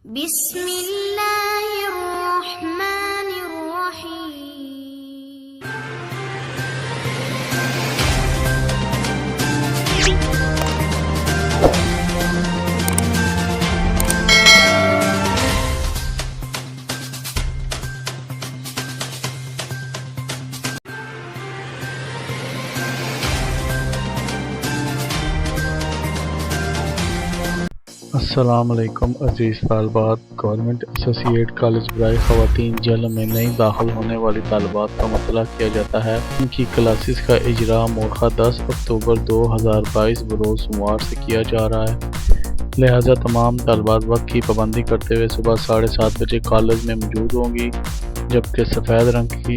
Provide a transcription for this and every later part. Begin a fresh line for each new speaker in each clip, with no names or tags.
बिस्मिल्लाहिर्रहमानिर्रहीम।
अस्सलाम वालेकुम अजीज़ तालिबात। गवर्नमेंट एसोसिएट कॉलेज बराए ख़वातीन जहलम में नई दाखिल होने वाली तालिबात का मतला किया जाता है। उनकी क्लासेस का इजरा मौका 10 अक्टूबर 2022 बरोज़ सोमवार से किया जा रहा है। लिहाजा तमाम तालिबात वक्त की पाबंदी करते हुए सुबह 7:30 बजे कॉलेज में मौजूद होंगी, जबकि सफ़ेद रंग की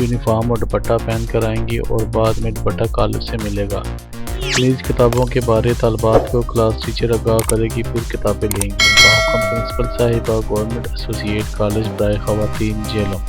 यूनिफॉर्म और दुपट्टा पहन कर आएंगी और बाद में दुपट्टा कॉलेज से मिलेगा। प्लीज़ किताबों के बारे तालिबात को क्लास टीचर आगाह करेगी, फिर किताबें लेंगी। प्रिंसिपल साहिबा, गवर्नमेंट एसोसिएट कॉलेज बराए ख़वातीन जहलम।